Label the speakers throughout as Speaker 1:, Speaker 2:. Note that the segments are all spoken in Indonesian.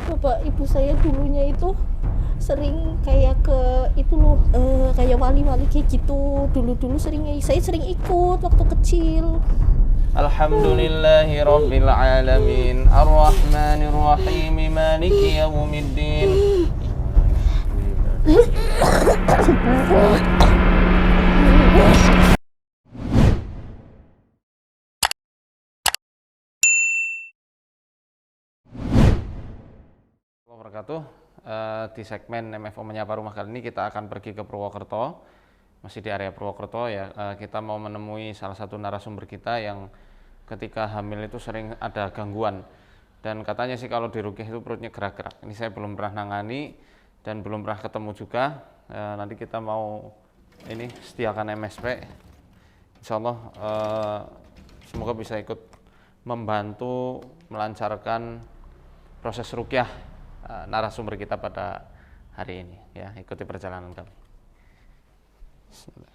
Speaker 1: Bapak ibu saya dulunya itu sering kayak ke itu loh, kayak wali-wali kayak gitu. Dulu-dulu saya sering ikut waktu kecil.
Speaker 2: Alhamdulillahi Rabbil Alamin Ar-Rahmanir Rahim Maliki Yawmiddin. Wabarakatuh. Di segmen MFO Menyapa Rumah kali ini kita akan pergi ke Purwokerto. Masih di area Purwokerto ya. Kita mau menemui salah satu narasumber kita yang ketika hamil itu sering ada gangguan. Dan katanya sih kalau diruqyah itu perutnya gerak-gerak. Ini saya belum pernah nangani dan belum pernah ketemu juga. Nanti kita mau ini sediakan MSP. Insya Allah semoga bisa ikut membantu melancarkan proses ruqyah narasumber kita pada hari ini ya. Ikuti perjalanan kami. Bismillah.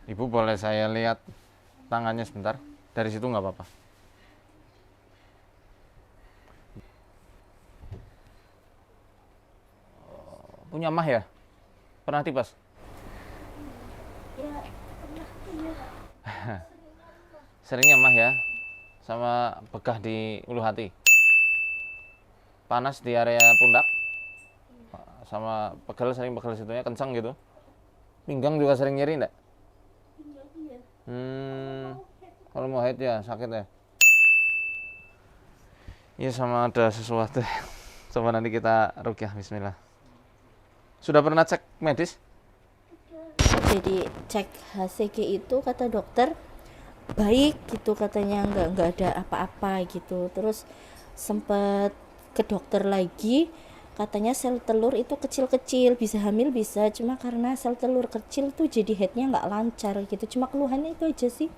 Speaker 2: Ibu boleh saya lihat tangannya sebentar? Dari situ nggak apa-apa. Punya mah ya? Pernah tipes?
Speaker 1: Ya, pernah ya.
Speaker 2: Seringnya mah ya? Sama begah di ulu hati? Panas di area pundak? Sama pegel, sering pegel situnya, kencang gitu? Pinggang juga sering nyeri enggak? Kalau mau haid ya, sakit ya? Iya, sama ada sesuatu. Coba nanti kita ruqyah, bismillah. Sudah pernah cek medis?
Speaker 1: Jadi cek HCG itu kata dokter baik gitu, katanya nggak ada apa-apa gitu. Terus sempat ke dokter lagi, katanya sel telur itu kecil-kecil, bisa hamil bisa, cuma karena sel telur kecil tuh jadi headnya nggak lancar gitu. Cuma keluhannya itu aja sih.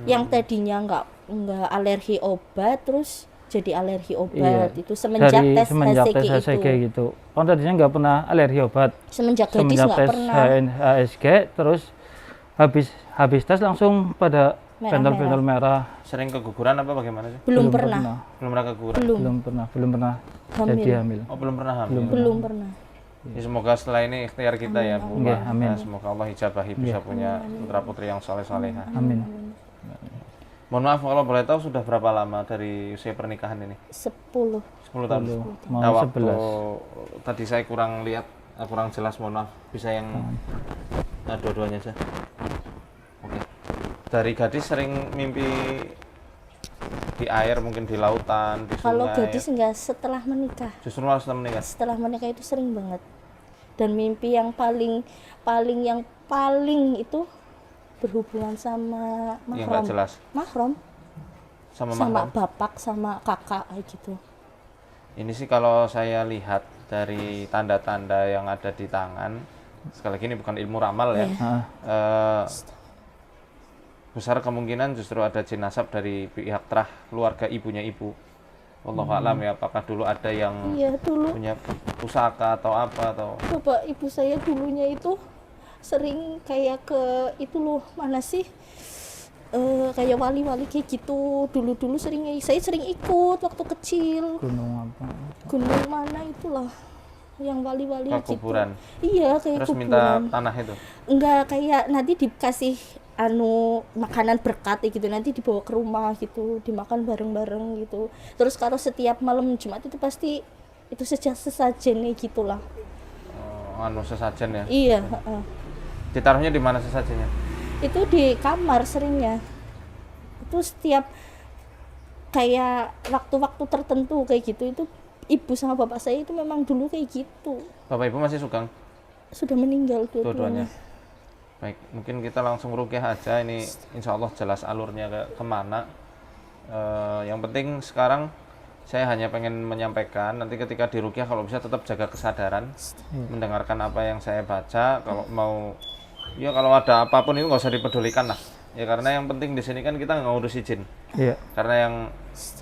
Speaker 1: Yang tadinya nggak alergi obat terus jadi alergi obat.
Speaker 3: Iya.
Speaker 1: Itu semenjak tes HCG
Speaker 3: tes HCG
Speaker 1: itu.
Speaker 3: gitu. Oh, tadinya nggak pernah alergi obat.
Speaker 1: Semenjak gadis
Speaker 3: Semenjak
Speaker 1: nggak
Speaker 3: tes
Speaker 1: pernah.
Speaker 3: HSG, terus habis tes langsung pada bentul-bentul merah.
Speaker 2: Sering keguguran apa bagaimana sih?
Speaker 1: Belum pernah.
Speaker 2: Belum pernah keguguran?
Speaker 3: Belum pernah
Speaker 1: Hamil.
Speaker 3: jadi hamil.
Speaker 2: Oh, belum pernah hamil?
Speaker 1: Belum pernah.
Speaker 2: Ya, semoga setelah ini ikhtiar kita ya Bu.
Speaker 3: Nggih, amin.
Speaker 2: Semoga Allah hijabahi bisa punya putra putri yang soleh-soleha.
Speaker 3: Amin.
Speaker 2: Mohon maaf kalau boleh tahu sudah berapa lama dari usia pernikahan ini?
Speaker 1: 10.
Speaker 2: 10 tahun.
Speaker 3: Mau
Speaker 2: Nah, waktu
Speaker 3: 11.
Speaker 2: tadi saya kurang lihat, kurang jelas, mohon maaf. Bisa yang dua-duanya aja. Oke. Dari gadis sering mimpi di air, mungkin di lautan, di sungai.
Speaker 1: Kalau gadis enggak, setelah menikah.
Speaker 2: Justru malah setelah menikah.
Speaker 1: Setelah menikah itu sering banget. Dan mimpi yang paling itu berhubungan sama
Speaker 2: Yang nggak
Speaker 1: mahram.
Speaker 2: jelas.
Speaker 1: Mahram
Speaker 2: Sama
Speaker 1: sama
Speaker 2: mahram.
Speaker 1: bapak sama kakak kayak gitu.
Speaker 2: Ini sih kalau saya lihat dari tanda-tanda yang ada di tangan, sekali lagi ini bukan ilmu ramal ya. Besar kemungkinan justru ada jin nasab dari pihak terah keluarga ibunya ibu. Wallahu a'lam ya, apakah dulu ada yang
Speaker 1: Iya, dulu
Speaker 2: punya pusaka atau apa atau
Speaker 1: bapak ibu saya dulunya itu sering kayak ke itu loh, mana sih, kayak wali-wali kayak gitu. Dulu-dulu saya sering ikut waktu kecil.
Speaker 3: Gunung apa?
Speaker 1: Gunung mana itulah yang wali-wali
Speaker 2: ke
Speaker 1: gitu.
Speaker 2: kuburan?
Speaker 1: Iya, kayak
Speaker 2: Terus
Speaker 1: kuburan.
Speaker 2: minta tanah itu?
Speaker 1: Enggak, kayak nanti dikasih makanan berkat gitu, nanti dibawa ke rumah gitu, dimakan bareng-bareng gitu. Terus kalau setiap malam Jumat itu pasti itu sesajen gitulah.
Speaker 2: Sesajen ya?
Speaker 1: Iya,
Speaker 2: Ditaruhnya di mana sesajennya?
Speaker 1: itu di kamar seringnya. Itu setiap kayak waktu-waktu tertentu kayak gitu. Itu ibu sama bapak saya itu memang dulu kayak gitu.
Speaker 2: Bapak ibu masih Sugeng?
Speaker 1: Sudah meninggal dua-duanya.
Speaker 2: Baik, mungkin kita langsung ruqyah aja. Ini insya Allah jelas alurnya kemana. Yang penting sekarang saya hanya pengen menyampaikan, nanti ketika di ruqyah kalau bisa tetap jaga kesadaran, mendengarkan apa yang saya baca. Kalau mau, ya kalau ada apapun itu nggak usah dipedulikan lah. Ya karena yang penting di sini kan kita nggak ngurus izin.
Speaker 3: Iya.
Speaker 2: Karena yang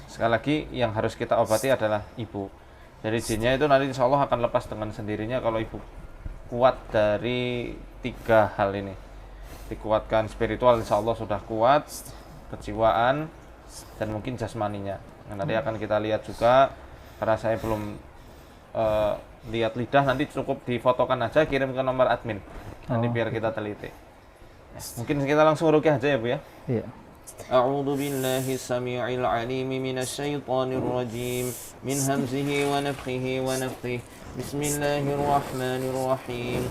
Speaker 2: sekali lagi yang harus kita obati adalah ibu. Jadi jinnya itu nanti insya Allah akan lepas dengan sendirinya kalau ibu kuat dari 3 hal ini. Dikuatkan spiritual insya Allah sudah kuat, kejiwaan dan mungkin jasmaninya. Nah, nanti akan kita lihat juga, karena saya belum lihat lidah, nanti cukup difotokan aja, kirim ke nomor admin nanti biar kita teliti. Ya, mungkin kita langsung ruqyah aja ya Bu ya.
Speaker 3: Iya.
Speaker 2: أعوذ بالله السميع العليم من الشيطان الرجيم من همزه ونفخه ونفثه بسم الله الرحمن الرحيم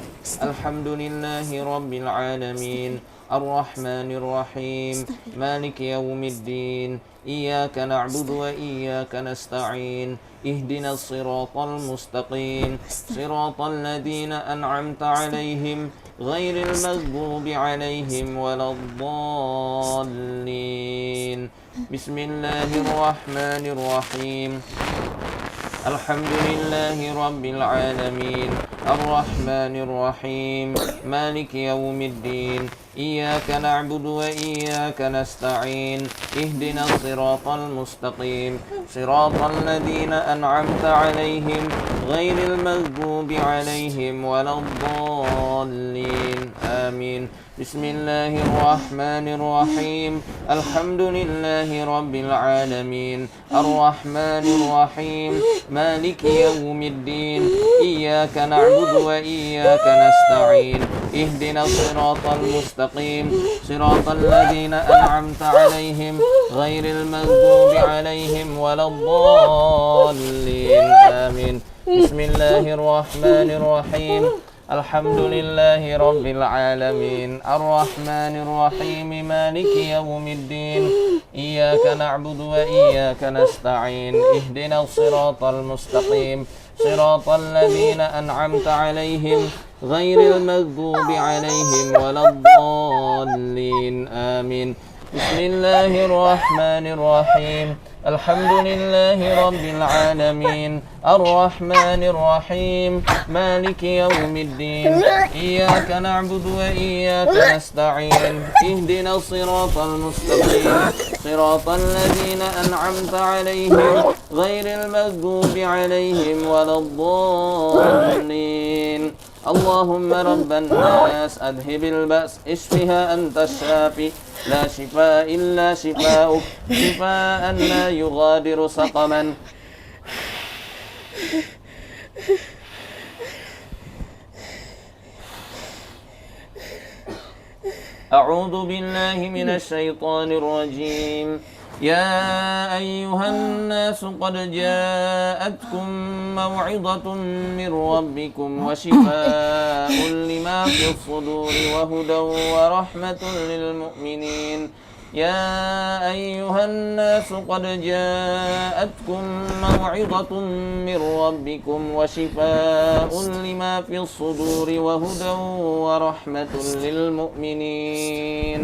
Speaker 2: الحمد لله رب العالمين الرحمن الرحيم مالك يوم الدين إياك نعبد وإياك نستعين اهدنا الصراط المستقيم صراط الذين أنعمت عليهم غير المغضوب عليهم ولا الضالين بسم الله الرحمن الرحيم الحمد لله رب العالمين الرحمن الرحيم مالك يوم الدين إياك نعبد وإياك نستعين اهدنا الصراط المستقيم صراط الذين أنعمت عليهم غير المغضوب عليهم ولا الضالين آمين بسم الله الرحمن الرحيم الحمد لله رب العالمين الرحمن الرحيم مالك يوم الدين إياك نعبد وإياك نستعين اهدنا الصراط المستقيم صراط الذين أنعمت عليهم غير المغضوب عليهم ولا الضالين آمين بسم الله الرحمن الرحيم الحمد لله رب العالمين الرحمن الرحيم مالك يوم الدين إياك نعبد وإياك نستعين اهدنا الصراط المستقيم صراط الذين أنعمت عليهم غير المغضوب عليهم ولا الضالين آمين بسم الله الرحمن الرحيم الحمد لله رب العالمين الرحمن الرحيم مالك يوم الدين إياك نعبد وإياك نستعين اهدنا الصراط المستقيم صراط الذين أنعمت عليهم غير المغضوب عليهم ولا الضالين اللهم رب الناس أذهب البأس اشفها أنت الشافي لا شفاء إلا شفاؤك شفاء لا يغادر سقما أعوذ بالله من الشيطان الرجيم يا أيها الناس قد جاءتكم موعظة من ربكم وشفاء لما في الصدور وهدى ورحمة للمؤمنين يا أيها الناس قد جاءتكم موعظة من ربكم وشفاء لما في الصدور وهدى ورحمة للمؤمنين.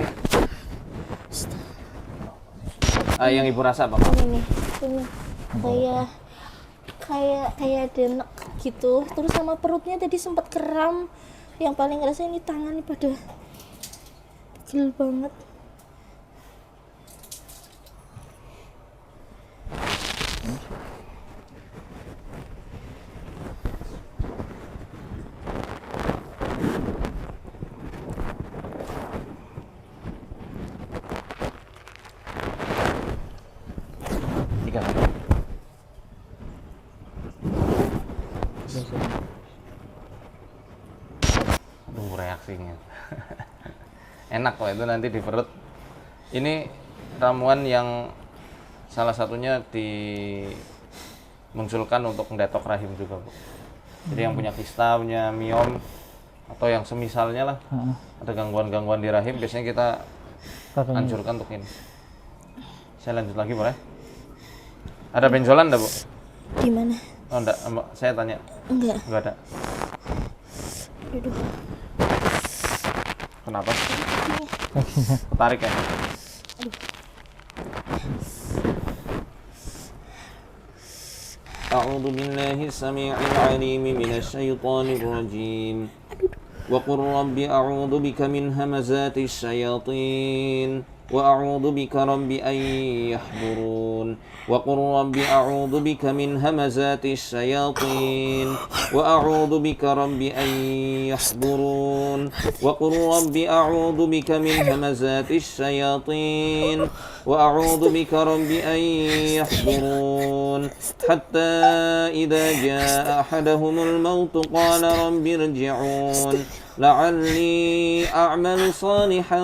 Speaker 2: Yang ibu rasa apa, Pak?
Speaker 1: Ini kayak denek gitu, terus sama perutnya tadi sempat kram. Yang paling ngerasa ini tangan pada pegel banget.
Speaker 2: Aduh, reaksinya enak kok itu nanti di perut. Ini ramuan yang salah satunya dimunculkan untuk mendetok rahim juga, Bu. Jadi yang punya kista, punya miom, atau yang semisalnya lah, ada gangguan-gangguan di rahim, biasanya kita anjurkan untuk ini. Saya lanjut lagi boleh? Ada benjolan enggak, Bu?
Speaker 1: Di mana?
Speaker 2: Oh enggak, saya tanya.
Speaker 1: Enggak.
Speaker 2: Enggak ada.
Speaker 1: Aduh.
Speaker 2: Kenapa? Tarik ya? A'udzu billahi samii'il 'aliim minasy syaithaanir rajiim. Wa qur rabbi a'udzu bika min hamazatis syayatin. وأعوذ بك رب أن يحضرون وقل رب أعوذ بك من همزات الشياطين وأعوذ بك رب أن يحضرون وقل رب أعوذ بك من همزات الشياطين وأعوذ بك رب أن يحضرون حتى إذا جاء أحدهم الموت قال رب ارجعون لعلي أعمل صالحا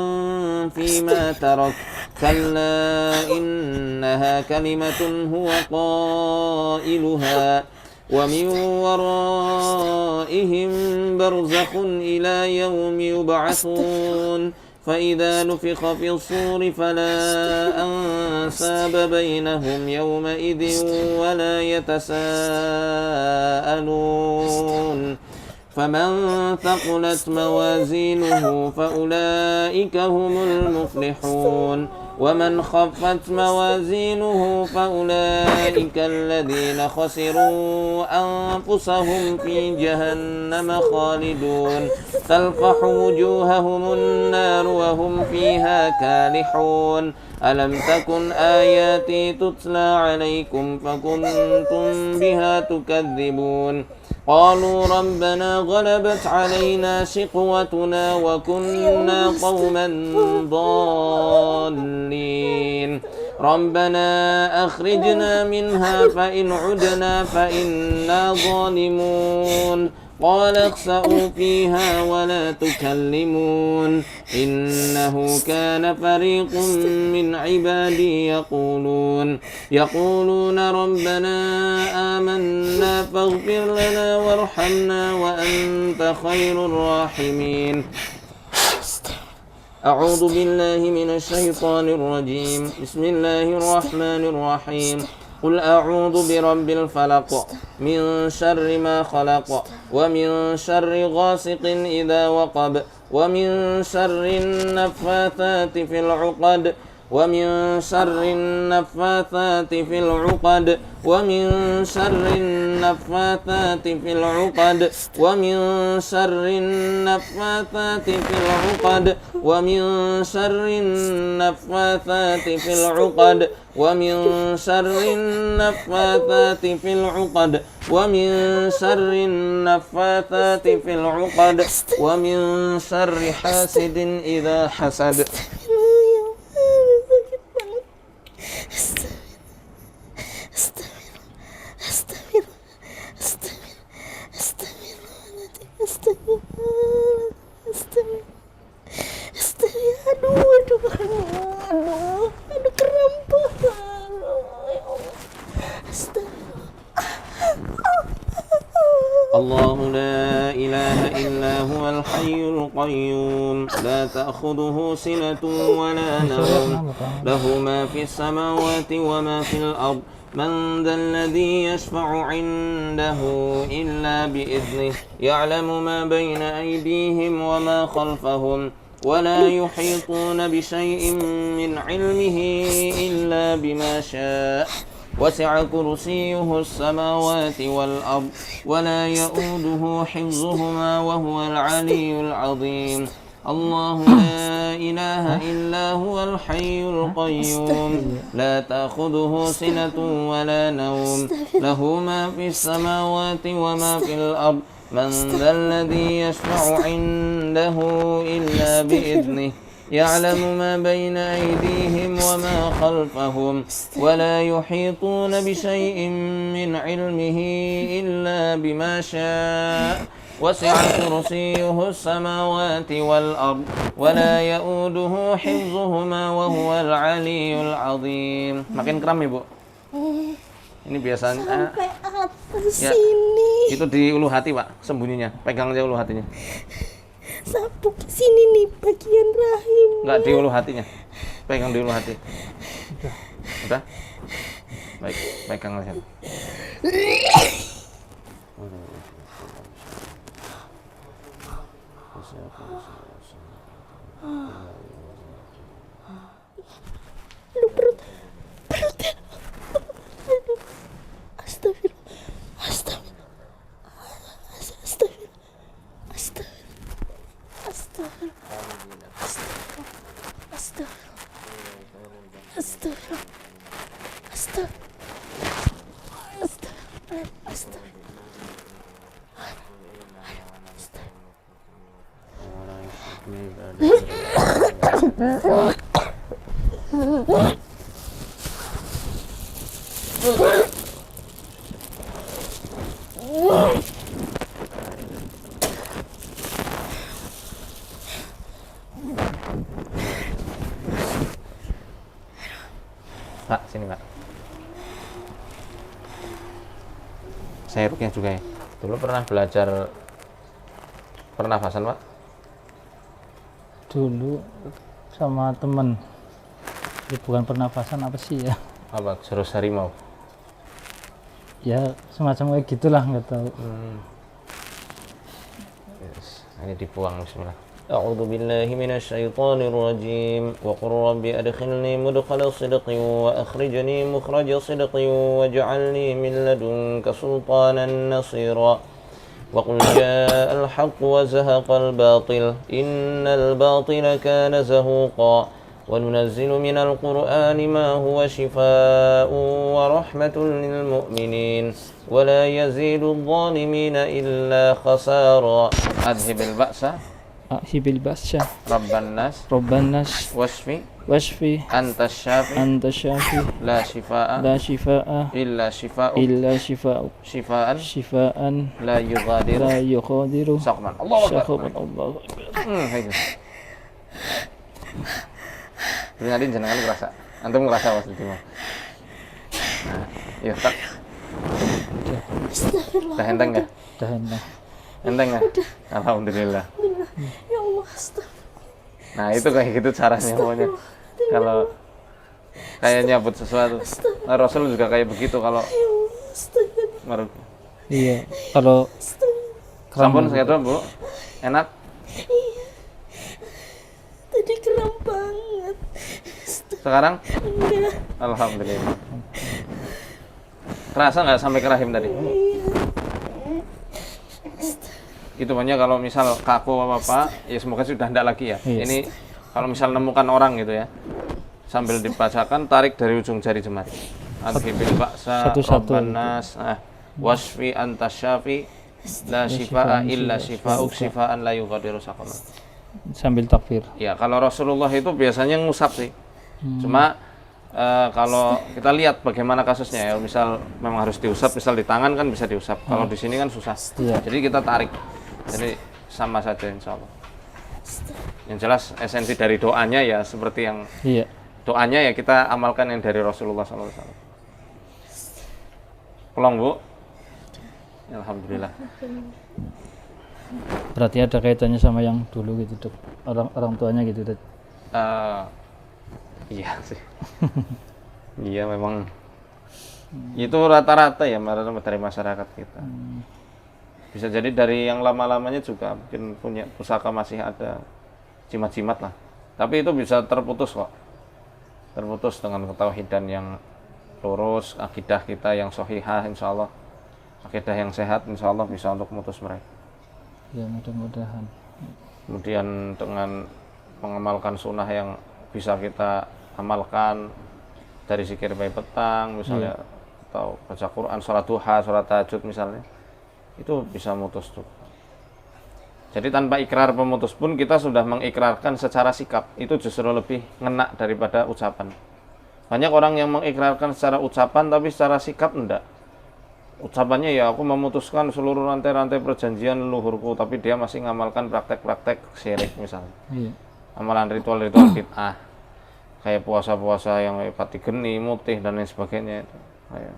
Speaker 2: فيما ترك كلا إنها كلمة هو قائلها ومن ورائهم برزخ إلى يوم يبعثون فإذا نفخ في الصور فلا أنساب بينهم يومئذ ولا يتساءلون فمن ثقلت موازينه فأولئك هم المفلحون ومن خفت موازينه فأولئك الذين خسروا أنفسهم في جهنم خالدون تلفح وجوههم النار وهم فيها كالحون ألم تكن آياتي تتلى عليكم فكنتم بها تكذبون قالوا ربنا غلبت علينا شقوتنا وكنا قوما ضالين ربنا أخرجنا منها فإن عدنا فإنا ظالمون قال اخسأوا فيها ولا تكلمون إنه كان فريق من عبادي يقولون ربنا آمنا فاغفر لنا وارحمنا وأنت خير الراحمين أعوذ بالله من الشيطان الرجيم بسم الله الرحمن الرحيم قل أعوذ برب الفلق من شر ما خلق ومن شر غاسق إذا وقب ومن شر النفاثات في العقد ومن شر النفاثات في العقد ومن شر النفاثات في العقد ومن شر النفاثات في العقد ومن شر النفاثات في العقد ومن شر النفاثات في العقد ومن شر النفاثات في العقد ومن شر حاسد إذا حسد
Speaker 1: Aduh kerampah.
Speaker 2: الله لا إله إلا هو الحي القيوم لا تأخذه سنة ولا نوم له ما في السماوات وما في الأرض من ذا الذي يشفع عنده إلا بإذنه يعلم ما بين أيديهم وما خلفهم ولا يحيطون بشيء من علمه إلا بما شاء وسع كرسيه السماوات والأرض ولا يؤوده حفظهما وهو العلي العظيم الله لا إله إلا هو الحي القيوم لا تأخذه سنة ولا نوم له ما في السماوات وما في الأرض من ذا الذي يشفع عنده إلا بإذنه يعلم ما بين أيديهم وما خلفهم ولا يحيطون بشيء من علمه إلا بما شاء وسع كرسيه السماوات والأرض ولا يؤوده حفظهما وهو العلي العظيم. Makin kram Ibu. Ini biasanya
Speaker 1: Sampai atas
Speaker 2: ya,
Speaker 1: sini.
Speaker 2: itu di ulu hati Pak, sembunyinya. Pegang aja ulu hatinya.
Speaker 1: Sapu sini nih bagian rahim.
Speaker 2: Enggak di ulu hatinya. Pegang di ulu hati. Udah? Baik, pegang aja.
Speaker 1: Aduh perutnya. Aduh. Astagfirullah. Astagfirullah. Astagfirullah. Astagfirullah. Astagfirullah. Astagfirullah. Astagfirullah.
Speaker 2: Pak, sini Pak. Saya rukyah juga ya. Dulu pernah belajar pernafasan Pak?
Speaker 3: Dulu sama temen. Ya, bukan pernafasan apa sih ya?
Speaker 2: Apa? Jurus harimau?
Speaker 3: Ya semacam kayak gitulah, nggak tahu.
Speaker 2: Yes. Ini dibuang, bismillah. أعوذ بالله من الشيطان الرجيم وقل رب أدخلني مدخل صدق وأخرجني مخرج صدق واجعلني من لدنك سلطانا نصيرا وقل جاء الحق وزهق الباطل إن الباطل كان زهوقا وننزل من القرآن ما هو شفاء ورحمة للمؤمنين ولا يزيد الظالمين إلا خسارا أذهب البأس
Speaker 3: Hibil basya,
Speaker 2: Rabban nas
Speaker 3: Robbanas,
Speaker 2: wasfi
Speaker 3: Wasfi,
Speaker 2: anta syafi
Speaker 3: Anta Syafi,
Speaker 2: la shifaa
Speaker 3: La Shifaa,
Speaker 2: illa shifa'u
Speaker 3: Illa Shifa'u,
Speaker 2: shifaan
Speaker 3: Shifaan,
Speaker 2: la yughadiru
Speaker 3: La Yughadiru,
Speaker 2: saqman. Allahu akbar.
Speaker 3: Syakhuban Allah.
Speaker 2: Hayo. Dengerin jenengan ngerasa. Antum ngerasa Mas Dimo. Nah, iya tak. Dah enteng ya?
Speaker 3: Dah enak.
Speaker 2: Enteng ya? Alhamdulillah.
Speaker 1: Ya Allah, astagfirullah.
Speaker 2: Nah, itu kayak gitu caranya pokoknya. Kalau kayak nyabut sesuatu. Nah, Rasul juga kayak begitu kalau
Speaker 1: Ya Allah, astagfirullah.
Speaker 2: merugi.
Speaker 3: Iya, kalau
Speaker 2: Sampun segitu, Bu. Enak?
Speaker 1: Tadi kram banget.
Speaker 2: Sekarang?
Speaker 1: Enggak.
Speaker 2: Alhamdulillah. Terasa nggak sampai ke rahim tadi? Itu banyak kalau misal kaku apa-apa, ya semoga sudah tidak lagi ya.
Speaker 3: Iya.
Speaker 2: Ini kalau misal nemukan orang gitu ya, sambil dibacakan, tarik dari ujung jari jemari. Adhibil ba'sa,
Speaker 3: Satu-satu.
Speaker 2: Rabban nas, wasfi anta syafi, la shifa'a illa shifa'uk, shifa'an la yughadiru saqaman.
Speaker 3: sambil takbir.
Speaker 2: Ya, kalau Rasulullah itu biasanya ngusap sih. Cuma kalau kita lihat bagaimana kasusnya ya, misal memang harus diusap, misal di tangan kan bisa diusap. Kalau di sini kan susah.
Speaker 3: Iya.
Speaker 2: Jadi kita tarik. Jadi sama saja insya Allah. Yang jelas esensi dari doanya ya seperti yang
Speaker 3: Iya.
Speaker 2: doanya ya kita amalkan yang dari Rasulullah SAW. Pulang Bu. Alhamdulillah.
Speaker 3: Berarti ada kaitannya sama yang dulu gitu, Dok. Orang tuanya gitu, Dok.
Speaker 2: Iya sih. Iya memang. Itu rata-rata ya dari masyarakat kita. Bisa jadi dari yang lama-lamanya juga mungkin punya pusaka masih ada jimat-jimat lah. Tapi itu bisa terputus kok. Terputus dengan ketauhidan yang lurus, akidah kita yang sahihah insya Allah. Akidah yang sehat insya Allah bisa untuk memutus mereka.
Speaker 3: Ya, mudah-mudahan.
Speaker 2: Kemudian dengan mengamalkan sunnah yang bisa kita amalkan dari zikir baik petang misalnya, atau baca Quran, sholat duha, sholat tahajud misalnya, itu bisa mutus tuh. Jadi tanpa ikrar pemutus pun kita sudah mengikrarkan secara sikap, itu justru lebih ngena daripada ucapan. Banyak orang yang mengikrarkan secara ucapan tapi secara sikap enggak. Ucapannya ya aku memutuskan seluruh rantai-rantai perjanjian leluhurku, tapi dia masih ngamalkan praktek-praktek syirik misalnya.
Speaker 3: Iya.
Speaker 2: Amalan ritual-ritual bid'ah. Kayak puasa-puasa yang pati geni, mutih dan lain sebagainya itu. Kayak,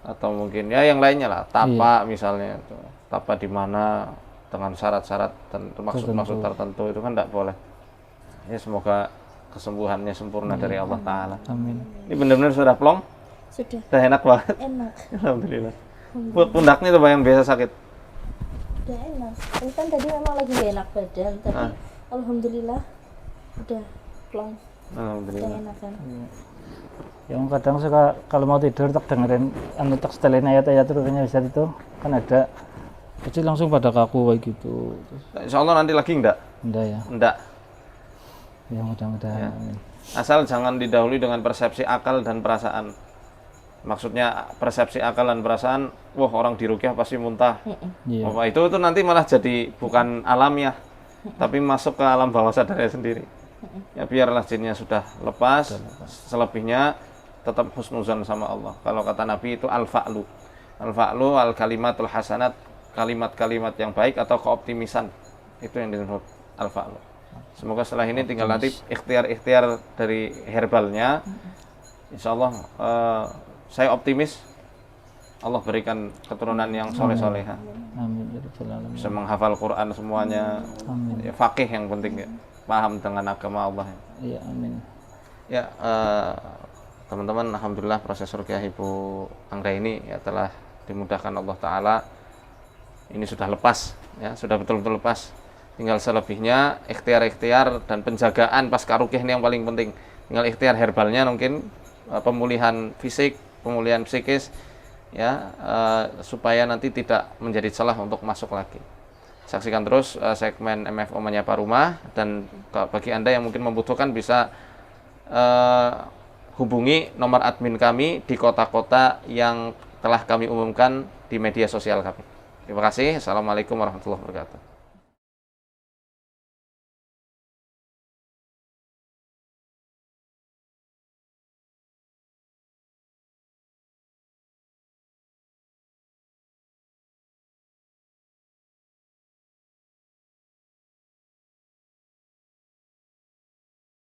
Speaker 2: atau mungkin ya yang lainnya lah, tapa misalnya itu. Tapa di mana dengan syarat-syarat dan maksud-maksud tertentu itu kan tidak boleh. Ya semoga kesembuhannya sempurna dari Allah Ta'ala.
Speaker 3: Amin.
Speaker 2: Ini benar-benar sudah plong?
Speaker 1: Sudah
Speaker 2: Sudah enak banget.
Speaker 1: enak.
Speaker 2: Alhamdulillah. Pundaknya itu yang biasa sakit.
Speaker 1: Udah enak. Ini kan tadi memang lagi gak enak badan, tapi alhamdulillah udah plong, udah
Speaker 2: Alhamdulillah.
Speaker 1: enak kan.
Speaker 3: Yang kadang suka kalau mau tidur tak dengerin tak setelin ayat-ayat rupanya bisa itu kan ada. Jadi langsung pada kaku kayak gitu.
Speaker 2: Insya Allah nanti lagi enggak?
Speaker 3: Enggak ya.
Speaker 2: Enggak.
Speaker 3: Ya mudah-mudahan.
Speaker 2: Ya.
Speaker 3: Amin.
Speaker 2: Asal jangan didahului dengan persepsi akal dan perasaan. Maksudnya persepsi akal dan perasaan, wah orang diruqyah pasti muntah.
Speaker 3: Iya.
Speaker 2: Wah, itu nanti malah jadi bukan alamiah, tapi masuk ke alam bawah sadarnya sendiri. Ya biarlah jinnya sudah lepas, selebihnya tetap husnuzan sama Allah. Kalau kata Nabi itu al-fa'lu. Al-fa'lu al-kalimatul hasanat, kalimat-kalimat yang baik atau keoptimisan. Itu yang disebut al-fa'lu. Semoga setelah ini tinggal nanti ikhtiar-ikhtiar dari herbalnya. Insya Allah saya optimis Allah berikan keturunan yang soleh-soleha.
Speaker 3: Amin ya rabbal alamin.
Speaker 2: Bisa menghafal Quran semuanya.
Speaker 3: Amin.
Speaker 2: Ya, faqih yang penting ya. Paham dengan agama Allah.
Speaker 3: Iya, amin.
Speaker 2: Ya, teman-teman, alhamdulillah proses ruqyah Ibu Anggra ini ya telah dimudahkan Allah Ta'ala. Ini sudah lepas, ya sudah betul-betul lepas. Tinggal selebihnya ikhtiar-ikhtiar dan penjagaan pasca ruqyah ini yang paling penting. Tinggal ikhtiar herbalnya mungkin pemulihan fisik, pemulihan psikis, ya supaya nanti tidak menjadi celah untuk masuk lagi. Saksikan terus segmen MFO Menyapa Rumah, dan bagi Anda yang mungkin membutuhkan bisa hubungi nomor admin kami di kota-kota yang telah kami umumkan di media sosial kami. Terima kasih. Assalamualaikum warahmatullahi wabarakatuh.